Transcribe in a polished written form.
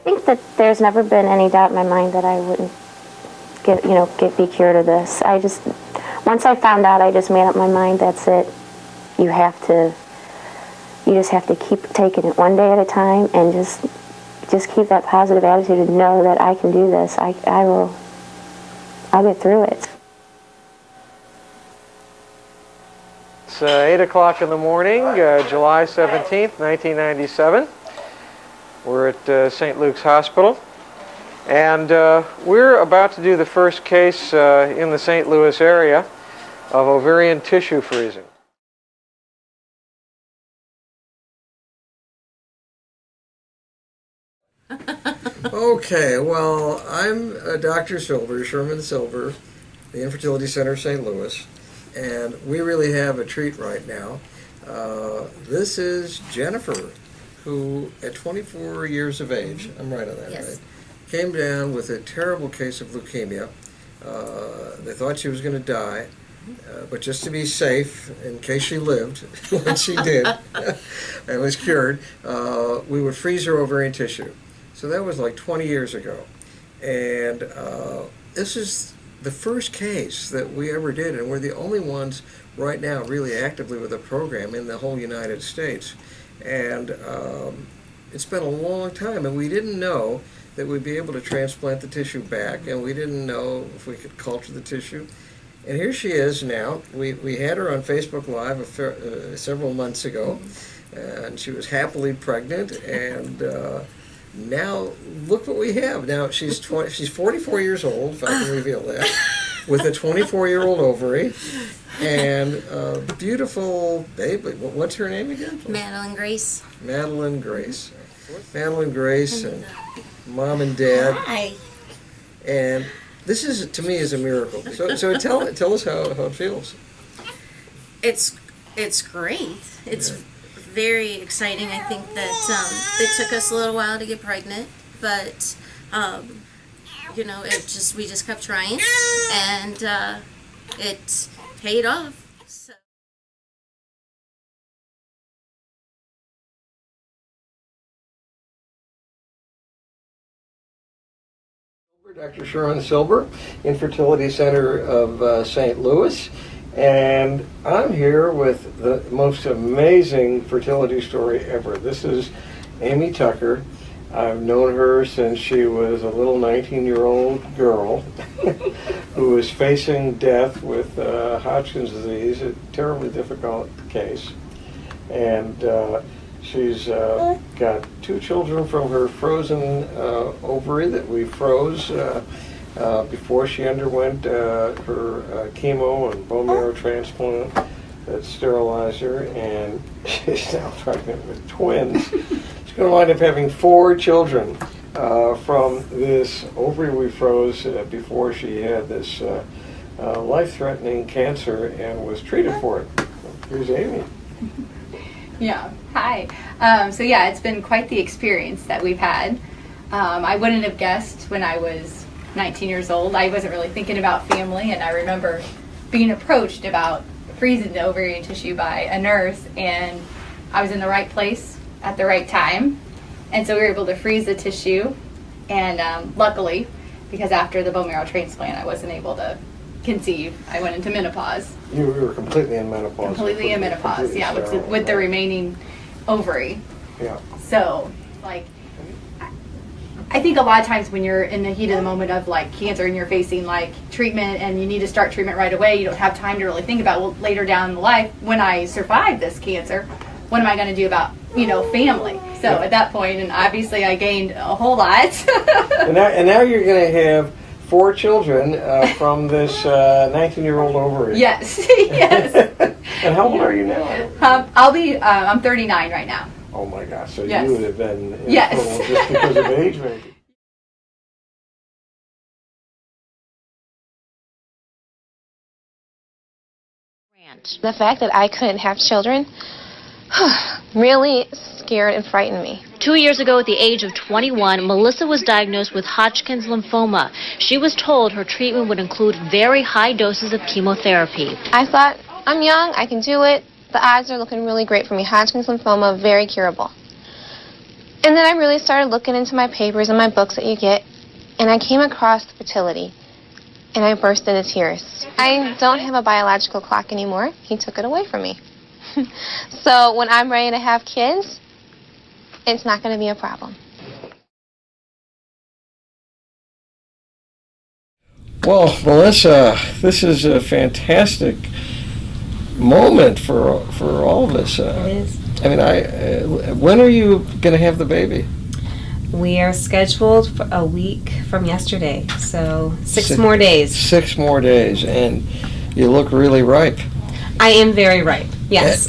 think that there's never been any doubt in my mind that I wouldn't be cured of this. Once I found out, I just made up my mind, that's it. You just have to keep taking it one day at a time and just keep that positive attitude and know that I can do this. I'll get through it. It's 8 o'clock in the morning, July 17th, 1997. We're at St. Luke's Hospital. And we're about to do the first case in the St. Louis area of ovarian tissue freezing. Okay, well, I'm Dr. Silber, Sherman Silber, the Infertility Center of St. Louis, and we really have a treat right now. This is Jennifer, who at 24 years of age, I'm right on that, yes, right? Came down with a terrible case of leukemia. They thought she was going to die, but just to be safe, in case she lived, when she did, and was cured, we would freeze her ovarian tissue. So that was like 20 years ago. And this is the first case that we ever did, and we're the only ones right now really actively with a program in the whole United States. And it's been a long time, and we didn't know that we'd be able to transplant the tissue back, and we didn't know if we could culture the tissue. And here she is now. We had her on Facebook Live several months ago, and she was happily pregnant, and now look what we have. Now she's 44 years old, if I can reveal that, with a 24-year-old ovary, and a beautiful baby. What's her name again? Madeline Grace. Madeline Grace. Madeline Grace and Mom and Dad. Hi. And this is, to me, is a miracle. So tell us how it feels. It's great. It's very exciting. I think that it took us a little while to get pregnant, but we just kept trying, and it paid off. So. Dr. Sherman Silber, Infertility Center of St. Louis. And I'm here with the most amazing fertility story ever. This is Amy Tucker. I've known her since she was a little 19-year-old girl who was facing death with Hodgkins disease, a terribly difficult case. And she's got 2 children from her frozen ovary that we froze before she underwent her chemo and bone marrow transplant that sterilized her, and she's now pregnant with twins. She's going to wind up having 4 children from this ovary we froze before she had this life-threatening cancer and was treated for it. Here's Amy. Yeah, hi. So yeah, it's been quite the experience that we've had. I wouldn't have guessed when I was 19 years old. I wasn't really thinking about family, and I remember being approached about freezing the ovarian tissue by a nurse, and I was in the right place at the right time, and so we were able to freeze the tissue, and luckily, because after the bone marrow transplant I wasn't able to conceive, I went into menopause. You were completely in menopause. Completely in menopause, yeah, with the remaining ovary. Yeah. So, I think a lot of times when you're in the heat of the moment of cancer and you're facing treatment and you need to start treatment right away, you don't have time to really think about, well, later down in life, when I survive this cancer, what am I going to do about, family? So at that point, and obviously I gained a whole lot. and now you're going to have 4 children from this 19-year-old ovary. Yes, yes. And how old are you now? I'm 39 right now. Oh my gosh, so yes. You would have been in yes. trouble just because of age, maybe. The fact that I couldn't have children really scared and frightened me. 2 years ago, at the age of 21, Melissa was diagnosed with Hodgkins lymphoma. She was told her treatment would include very high doses of chemotherapy. I thought, I'm young, I can do it. The odds are looking really great for me. Hodgkins lymphoma, very curable. And then I really started looking into my papers and my books that you get, and I came across fertility, and I burst into tears. I don't have a biological clock anymore. He took it away from me. So when I'm ready to have kids, it's not going to be a problem. Well, Melissa, this is a fantastic moment for all of us. It is. I mean, when are you going to have the baby? We are scheduled for a week from yesterday, so six more days. 6 more days, and you look really ripe. I am very ripe, yes.